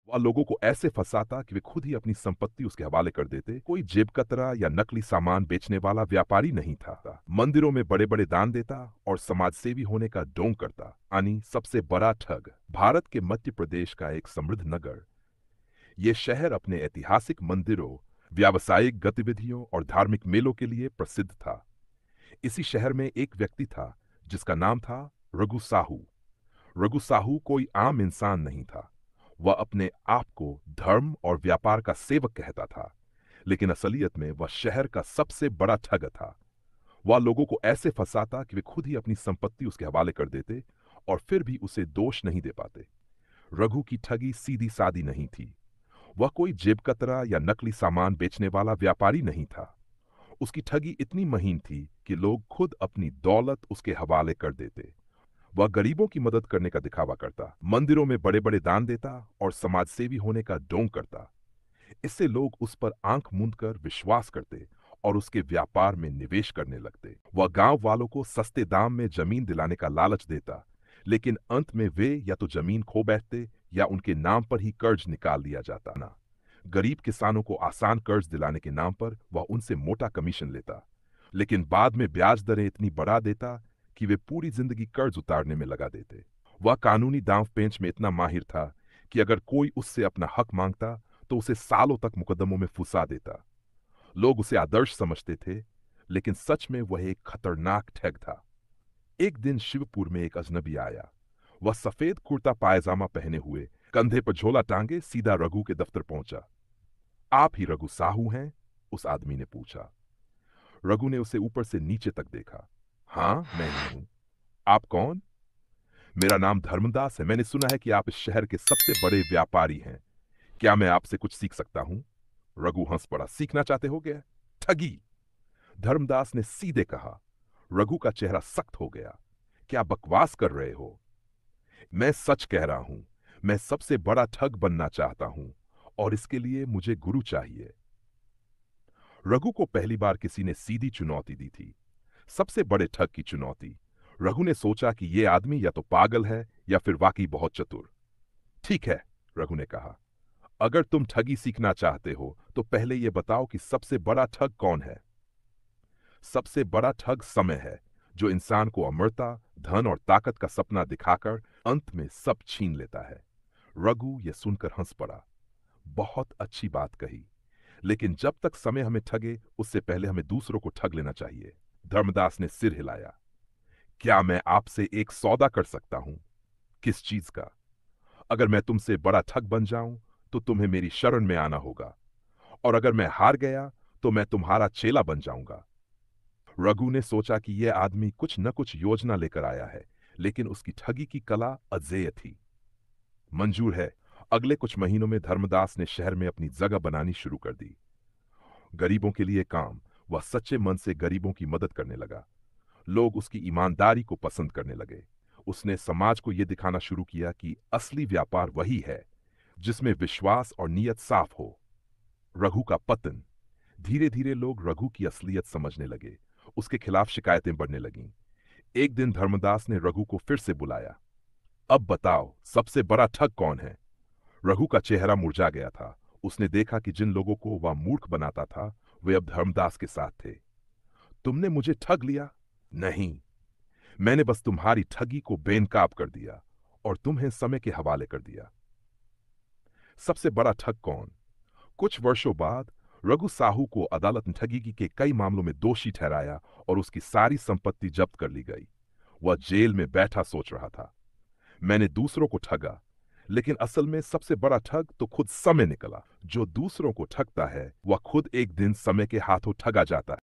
वह लोगों को ऐसे फंसाता कि वे खुद ही अपनी संपत्ति उसके हवाले कर देते। कोई जेब कतरा या नकली सामान बेचने वाला व्यापारी नहीं था। मंदिरों में बड़े बड़े दान देता और समाजसेवी होने का ढोंग करता। यानी सबसे बड़ा ठग। भारत के मध्य प्रदेश का एक समृद्ध नगर। ये शहर अपने ऐतिहासिक मंदिरों, व्यावसायिक गतिविधियों और धार्मिक मेलों के लिए प्रसिद्ध था। इसी शहर में एक व्यक्ति था जिसका नाम था रघु साहू। रघु साहू कोई आम इंसान नहीं था। वह अपने आप को धर्म और व्यापार का सेवक कहता था, लेकिन असलियत में वह शहर का सबसे बड़ा ठग था। वह लोगों को ऐसे फंसाता कि वे खुद ही अपनी संपत्ति उसके हवाले कर देते और फिर भी उसे दोष नहीं दे पाते। रघु की ठगी सीधी सादी नहीं थी। वह कोई जेब कतरा या नकली सामान बेचने वाला व्यापारी नहीं था। उसकी ठगी इतनी महीन थी कि लोग खुद अपनी दौलत उसके हवाले कर देते। वह गरीबों की मदद करने का दिखावा करता, मंदिरों में बड़े बड़े दान देता और समाजसेवी होने का ढोंग करता। इससे लोग उस पर आंख मूंद कर विश्वास करते और उसके व्यापार में निवेश करने लगते। वह गांव वालों को सस्ते दाम में जमीन दिलाने का लालच देता, लेकिन अंत में वे या तो जमीन खो बैठते या उनके नाम पर ही कर्ज निकाल लिया जाता ना। गरीब किसानों को आसान कर्ज दिलाने के नाम पर वह उनसे मोटा कमीशन लेता, लेकिन बाद में ब्याज दरें इतनी बढ़ा देता कि वे पूरी जिंदगी कर्ज उतारने में लगा देते। वह कानूनी दांव पेंच में इतना माहिर था कि अगर कोई उससे अपना हक मांगता तो उसे सालों तक मुकदमों में फंसा देता। लोग उसे आदर्श समझते थे, लेकिन सच में वह एक खतरनाक ठग था। एक दिन शिवपुर में एक अजनबी आया। वह सफेद कुर्ता पायजामा पहने हुए, कंधे पर झोला टांगे सीधा रघु के दफ्तर पहुंचा। आप ही रघु साहू हैं? उस आदमी ने पूछा। रघु ने उसे ऊपर से नीचे तक देखा। हाँ, मैं ही हूं। आप कौन? मेरा नाम धर्मदास है। मैंने सुना है कि आप इस शहर के सबसे बड़े व्यापारी हैं। क्या मैं आपसे कुछ सीख सकता हूं? रघु हंस पड़ा। सीखना चाहते हो क्या? ठगी! धर्मदास ने सीधे कहा। रघु का चेहरा सख्त हो गया। क्या बकवास कर रहे हो? मैं सच कह रहा हूं। मैं सबसे बड़ा ठग बनना चाहता हूं और इसके लिए मुझे गुरु चाहिए। रघु को पहली बार किसी ने सीधी चुनौती दी थी, सबसे बड़े ठग की चुनौती। रघु ने सोचा कि यह आदमी या तो पागल है या फिर वाकई बहुत चतुर। ठीक है, रघु ने कहा, अगर तुम ठगी सीखना चाहते हो तो पहले यह बताओ कि सबसे बड़ा ठग कौन है। सबसे बड़ा ठग समय है, जो इंसान को अमरता, धन और ताकत का सपना दिखाकर अंत में सब छीन लेता है। रघु यह सुनकर हंस पड़ा। बहुत अच्छी बात कही, लेकिन जब तक समय हमें ठगे उससे पहले हमें दूसरों को ठग लेना चाहिए। धर्मदास ने सिर हिलाया। क्या मैं आपसे एक सौदा कर सकता हूं? किस चीज का? अगर मैं तुमसे बड़ा ठग बन जाऊं तो तुम्हें मेरी शरण में आना होगा, और अगर मैं हार गया तो मैं तुम्हारा चेला बन जाऊंगा। रघु ने सोचा कि यह आदमी कुछ न कुछ योजना लेकर आया है, लेकिन उसकी ठगी की कला अजेय थी। मंजूर है। अगले कुछ महीनों में धर्मदास ने शहर में अपनी जगह बनानी शुरू कर दी। गरीबों के लिए काम। वह सच्चे मन से गरीबों की मदद करने लगा। लोग उसकी ईमानदारी को पसंद करने लगे। उसने समाज को यह दिखाना शुरू किया कि असली व्यापार वही है जिसमें विश्वास और नीयत साफ हो। रघु का पतन। धीरे धीरे लोग रघु की असलियत समझने लगे। उसके खिलाफ शिकायतें बढ़ने लगीं। एक दिन धर्मदास ने रघु को फिर से बुलाया। अब बताओ, सबसे बड़ा ठग कौन है? रघु का चेहरा मुरझा गया था। उसने देखा कि जिन लोगों को वह मूर्ख बनाता था वे अब धर्मदास के साथ थे। तुमने मुझे ठग लिया? नहीं, मैंने बस तुम्हारी ठगी को बेनकाब कर दिया और तुम्हें समय के हवाले कर दिया। सबसे बड़ा ठग कौन? कुछ वर्षों बाद रघु साहू को अदालत ने ठगी के कई मामलों में दोषी ठहराया और उसकी सारी संपत्ति जब्त कर ली गई। वह जेल में बैठा सोच रहा था, मैंने दूसरों को ठगा, लेकिन असल में सबसे बड़ा ठग तो खुद समय निकला। जो दूसरों को ठगता है वह खुद एक दिन समय के हाथों ठगा जाता है।